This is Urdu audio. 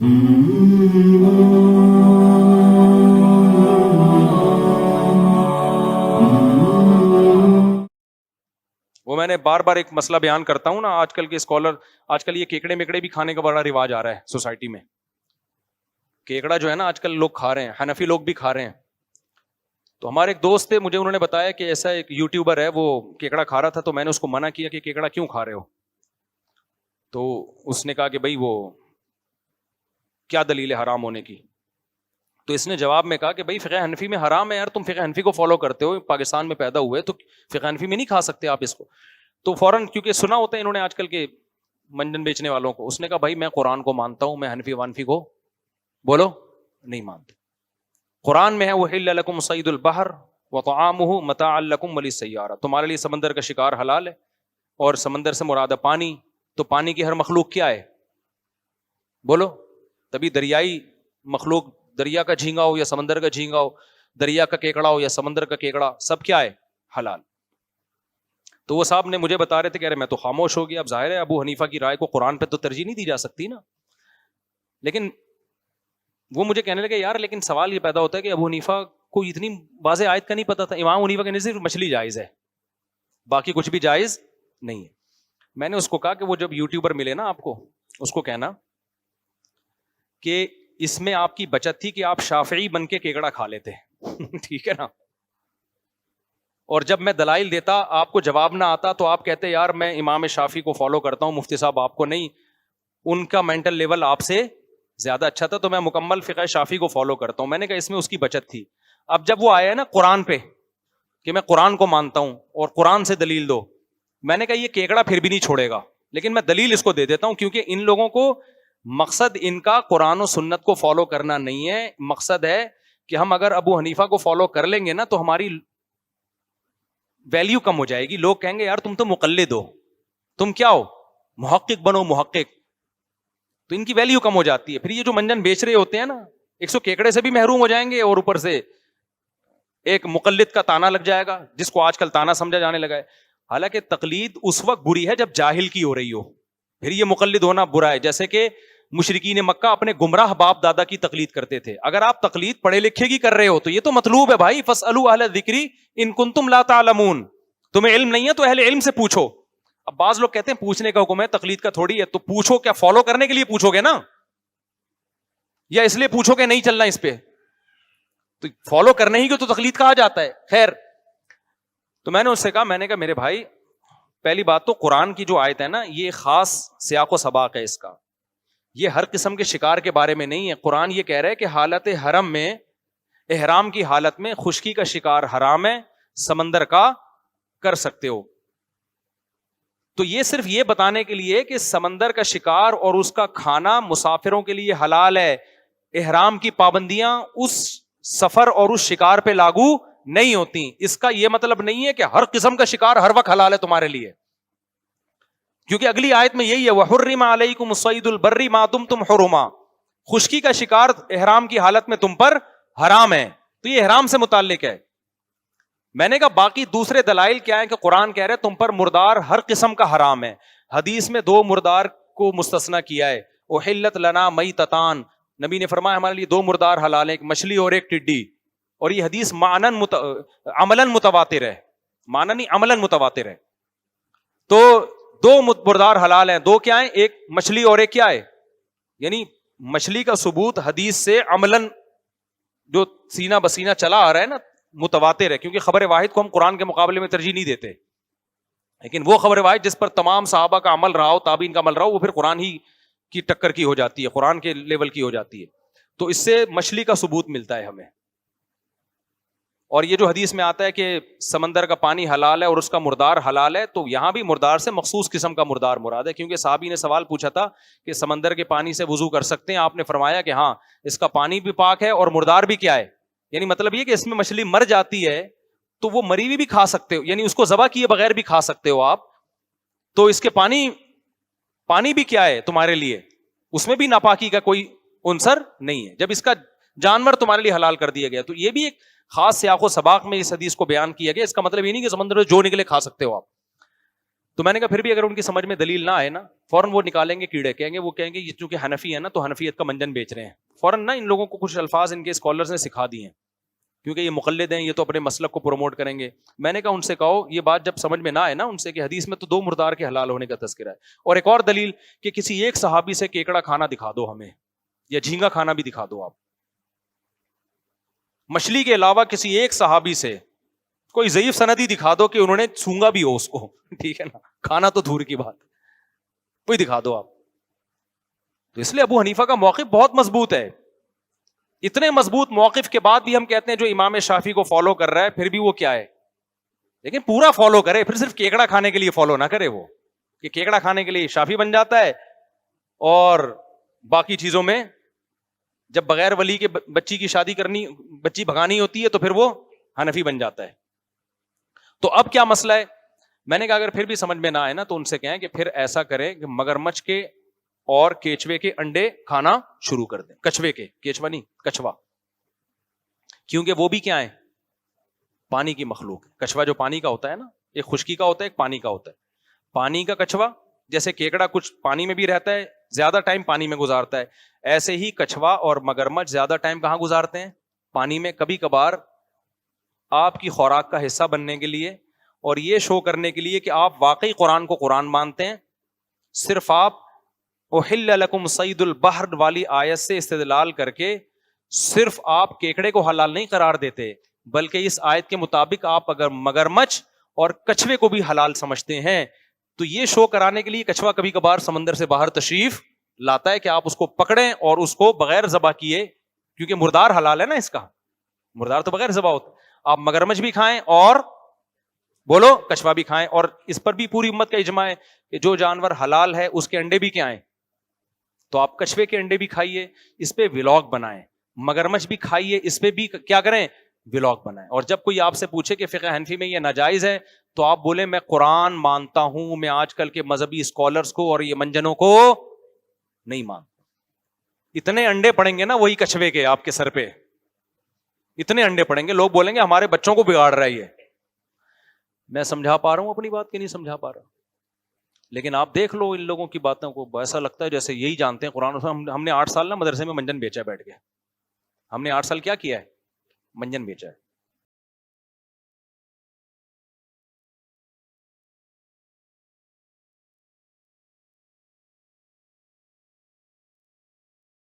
وہ میں نے بار بار ایک مسئلہ بیان کرتا ہوں نا، آج کل کے اسکالر آج کل یہ کیکڑے مکڑے بھی کھانے کا بڑا رواج آ رہا ہے سوسائٹی میں. کیکڑا جو ہے نا آج کل لوگ کھا رہے ہیں، حنفی لوگ بھی کھا رہے ہیں. تو ہمارے ایک دوست تھے، مجھے انہوں نے بتایا کہ ایسا ایک یوٹیوبر ہے وہ کیکڑا کھا رہا تھا، تو میں نے اس کو منع کیا کہ کیکڑا کیوں کھا رہے ہو؟ تو اس نے کہا کہ بھائی وہ کیا دلیل ہے حرام ہونے کی؟ تو اس نے جواب میں کہا کہ بھائی فقہ حنفی میں حرام ہے یار، تم فقہ حنفی کو فالو کرتے ہو، پاکستان میں پیدا ہوئے تو فقہ حنفی میں نہیں کھا سکتے آپ اس کو؟ تو فوراً کیونکہ سنا ہوتا ہے انہوں نے آج کل کے منجن بیچنے والوں کو، اس نے کہا بھائی میں قرآن کو مانتا ہوں، میں حنفی وانفی کو بولو نہیں مانتا. قرآن میں ہے وَحِلَّ لَكُمْ صَيْدُ الْبَحْرِ وَطَعَامُهُ مَتَاعًا لَكُمْ وَلِلسَّيَّارَةِ، تمہارے لیے سمندر کا شکار حلال ہے، اور سمندر سے مراد ہے پانی. تو پانی کی ہر مخلوق کیا ہے بولو؟ تبھی دریائی مخلوق، دریا کا جھینگا ہو یا سمندر کا جھینگا ہو، دریا کا کیکڑا ہو یا سمندر کا کیکڑا، سب کیا ہے حلال. تو وہ صاحب نے مجھے بتا رہے تھے، کہہ رہے میں تو خاموش ہو گیا. اب ظاہر ہے ابو حنیفہ کی رائے کو قرآن پہ تو ترجیح نہیں دی جا سکتی نا. لیکن وہ مجھے کہنے لگے یار لیکن سوال یہ پیدا ہوتا ہے کہ ابو حنیفہ کو اتنی واضح آیت کا نہیں پتا تھا. امام حنیفہ کے نزدیک مچھلی جائز ہے، باقی کچھ بھی جائز نہیں ہے. میں نے اس کو کہا کہ وہ جب یوٹیوبر ملے نا آپ کو، اس کو کہنا کہ اس میں آپ کی بچت تھی کہ آپ شافعی بن کے کیکڑا کھا لیتے ٹھیک ہے نا. اور جب میں دلائل دیتا آپ کو جواب نہ آتا تو آپ کہتے یار میں امام شافعی کو فالو کرتا ہوں، مفتی صاحب آپ کو نہیں، ان کا مینٹل لیول آپ سے زیادہ اچھا تھا، تو میں مکمل فقہ شافعی کو فالو کرتا ہوں. میں نے کہا اس میں اس کی بچت تھی. اب جب وہ آیا ہے نا قرآن پہ کہ میں قرآن کو مانتا ہوں اور قرآن سے دلیل دو، میں نے کہا یہ کیکڑا پھر بھی نہیں چھوڑے گا، لیکن میں دلیل اس کو دے دیتا ہوں، کیونکہ ان لوگوں کو مقصد ان کا قرآن و سنت کو فالو کرنا نہیں ہے. مقصد ہے کہ ہم اگر ابو حنیفہ کو فالو کر لیں گے نا تو ہماری ویلیو کم ہو جائے گی. لوگ کہیں گے یار تم تو مقلد ہو، تم کیا ہو محقق بنو محقق، تو ان کی ویلیو کم ہو جاتی ہے. پھر یہ جو منجن بیچ رہے ہوتے ہیں نا، 100 کیکڑے سے بھی محروم ہو جائیں گے، اور اوپر سے ایک مقلد کا تانا لگ جائے گا، جس کو آج کل تانا سمجھا جانے لگا ہے. حالانکہ تقلید اس وقت بری ہے جب جاہل کی ہو رہی ہو، پھر یہ مقلد ہونا برا ہے. جیسے کہ مشرکین مکہ اپنے گمراہ باپ دادا کی تقلید کرتے تھے. اگر آپ تقلید پڑھے لکھے کی کر رہے ہو تو یہ تو مطلوب ہے بھائی، فاسألوا اہل الذکر ان کنتم لا تعلمون، تمہیں علم نہیں ہے تو اہل علم سے پوچھو. اب بعض لوگ کہتے ہیں پوچھنے کا حکم ہے، تقلید کا تھوڑی ہے. تو پوچھو، کیا فالو کرنے کے لیے پوچھو گے نا، یا اس لیے پوچھو کہ نہیں چلنا اس پہ؟ تو فالو کرنے ہی کو تو تقلید کہا جاتا ہے. خیر، تو میں نے اس سے کہا، میں نے کہا میرے بھائی پہلی بات تو قرآن کی جو آیت ہے نا یہ خاص سیاق و سباق ہے اس کا، یہ ہر قسم کے شکار کے بارے میں نہیں ہے. قرآن یہ کہہ رہا ہے کہ حالت حرم میں، احرام کی حالت میں خشکی کا شکار حرام ہے، سمندر کا کر سکتے ہو. تو یہ صرف یہ بتانے کے لیے کہ سمندر کا شکار اور اس کا کھانا مسافروں کے لیے حلال ہے. احرام کی پابندیاں اس سفر اور اس شکار پہ لاگو نہیں ہوتی. اس کا یہ مطلب نہیں ہے کہ ہر قسم کا شکار ہر وقت حلال ہے تمہارے لیے، کیونکہ اگلی آیت میں یہی ہے وَحُرِّمَ عَلَيْكُمُ الصَّيْدُ الْبَرِّ مَا دُمْتُمْ حُرُمًا، خشکی کا شکار احرام کی حالت میں تم پر حرام ہے. تو یہ احرام سے متعلق ہے. میں نے کہا باقی دوسرے دلائل کیا ہے کہ قرآن کہہ رہے تم پر مردار ہر قسم کا حرام ہے. حدیث میں 2 مردار کو مستثنیٰ کیا ہے، احلت لنا میتتان، نبی نے فرمایا ہمارے لیے 2 مردار حلال ہیں، ایک مچھلی اور ایک ٹڈی. اور یہ حدیث عملاً متواتر ہے، معنی نہیں عملاً متواتر ہے. تو 2 مردار حلال ہیں، 2 کیا ہیں؟ ایک مچھلی اور ایک کیا ہے؟ یعنی مچھلی کا ثبوت حدیث سے عملاً جو سینہ بسینہ چلا آ رہا ہے نا متواتر ہے، کیونکہ خبر واحد کو ہم قرآن کے مقابلے میں ترجیح نہیں دیتے. لیکن وہ خبر واحد جس پر تمام صحابہ کا عمل رہا ہو، تابعین کا عمل رہا ہو، وہ پھر قرآن ہی کی ٹکر کی ہو جاتی ہے، قرآن کے لیول کی ہو جاتی ہے. تو اس سے مچھلی کا ثبوت ملتا ہے ہمیں. اور یہ جو حدیث میں آتا ہے کہ سمندر کا پانی حلال ہے اور اس کا مردار حلال ہے، تو یہاں بھی مردار سے مخصوص قسم کا مردار مراد ہے، کیونکہ صحابی نے سوال پوچھا تھا کہ سمندر کے پانی سے وضو کر سکتے ہیں؟ آپ نے فرمایا کہ ہاں، اس کا پانی بھی پاک ہے اور مردار بھی کیا ہے. یعنی مطلب یہ کہ اس میں مچھلی مر جاتی ہے تو وہ مری ہوئی بھی کھا سکتے ہو، یعنی اس کو ذبح کیے بغیر بھی کھا سکتے ہو آپ. تو اس کے پانی بھی کیا ہے تمہارے لیے، اس میں بھی ناپاکی کا کوئی عنصر نہیں ہے، جب اس کا جانور تمہارے لیے حلال کر دیا گیا. تو یہ بھی ایک خاص سیاق و سباق میں اس حدیث کو بیان کیا گیا. اس کا مطلب یہ نہیں کہ سمندر میں جو نکلے کھا سکتے ہو آپ. تو میں نے کہا پھر بھی اگر ان کی سمجھ میں دلیل نہ آئے نا، فوراً وہ نکالیں گے کیڑے، کہیں گے وہ کہیں گے یہ چونکہ حنفی ہے نا تو حنفیت کا منجن بیچ رہے ہیں. فوراً نا ان لوگوں کو کچھ الفاظ ان کے اسکالرز نے سکھا دیے ہیں، کیونکہ یہ مقلد ہیں، یہ تو اپنے مسلک کو پروموٹ کریں گے. میں نے کہا ان سے کہو یہ بات جب سمجھ میں نہ آئے نا ان سے کہ حدیث میں تو 2 مردار کے حلال ہونے کا تذکرہ ہے، اور ایک اور دلیل کہ کسی ایک صحابی سے کیکڑا کھانا دکھا دو ہمیں، یا جھینگا کھانا بھی دکھا دو آپ، مچھلی کے علاوہ کسی ایک صحابی سے کوئی ضعیف سندی دکھا دو کہ انہوں نے سونگا بھی ہو اس کو، ٹھیک ہے نا، کھانا تو دور کی بات، کوئی دکھا دو آپ. تو اس لیے ابو حنیفہ کا موقف بہت مضبوط ہے. اتنے مضبوط موقف کے بعد بھی ہم کہتے ہیں جو امام شافعی کو فالو کر رہا ہے پھر بھی وہ کیا ہے، لیکن پورا فالو کرے، پھر صرف کیکڑا کھانے کے لیے فالو نہ کرے، وہ کہ کیکڑا کھانے کے لیے شافعی بن جاتا ہے اور باقی چیزوں میں جب بغیر ولی کے بچی کی شادی کرنی، بچی بھگانی ہوتی ہے تو پھر وہ حنفی بن جاتا ہے. تو اب کیا مسئلہ ہے؟ میں نے کہا اگر پھر بھی سمجھ میں نہ آئے نا تو ان سے کہیں کہ پھر ایسا کریں کہ مگرمچھ کے اور کیچوے کے انڈے کھانا شروع کر دیں. کچھوے کے، کیچوا نہیں، کچھوا، کیونکہ وہ بھی کیا ہے، پانی کی مخلوق. کچھوا جو پانی کا ہوتا ہے نا، ایک خشکی کا ہوتا ہے ایک پانی کا ہوتا ہے. پانی کا کچھوا جیسے کیکڑا کچھ پانی میں بھی رہتا ہے، زیادہ ٹائم پانی میں گزارتا ہے، ایسے ہی کچھوا اور مگرمچھ زیادہ ٹائم کہاں گزارتے ہیں، پانی میں. کبھی کبھار آپ کی خوراک کا حصہ بننے کے لیے اور یہ شو کرنے کے لیے کہ آپ واقعی قرآن کو قرآن مانتے ہیں، صرف آپ احل لکم صید البحر والی آیت سے استدلال کر کے صرف آپ کیکڑے کو حلال نہیں قرار دیتے، بلکہ اس آیت کے مطابق آپ اگر مگرمچھ اور کچھوے کو بھی حلال سمجھتے ہیں تو یہ شو کرانے کے لیے کچھوا کبھی کبھار سمندر سے باہر تشریف لاتا ہے کہ آپ اس کو پکڑیں اور اس کو بغیر ذبح کیے، کیونکہ مردار حلال ہے نا، اس کا مردار تو بغیر ذبح ہوتا، آپ مگرمچھ بھی کھائیں اور بولو کچھوا بھی کھائیں. اور اس پر بھی پوری امت کا اجماع ہے کہ جو جانور حلال ہے اس کے انڈے بھی کیا ہیں، تو آپ کچھوے کے انڈے بھی کھائیے، اس پہ ولاگ بنائیں، مگرمچھ بھی کھائیے، اس پہ بھی کیا کریں، ولاگ بنائیں. اور جب کوئی آپ سے پوچھے کہ فقہ حنفی میں یہ ناجائز ہے تو آپ بولیں میں قرآن مانتا ہوں، میں آج کل کے مذہبی اسکالرز کو اور یہ منجنوں کو نہیں مانتا. اتنے انڈے پڑیں گے نا وہی کچھوے کے آپ کے سر پہ، اتنے انڈے پڑیں گے، لوگ بولیں گے ہمارے بچوں کو بگاڑ رہا ہے یہ. میں سمجھا پا رہا ہوں اپنی بات کہ نہیں سمجھا پا رہا؟ لیکن آپ دیکھ لو ان لوگوں کی باتوں کو، ایسا لگتا ہے جیسے یہی جانتے ہیں قرآن. ہم نے 8 سال نا مدرسے میں منجن بیچا بیٹھ کے، ہم نے 8 سال کیا کیا ہے، منجن بیچا ہے.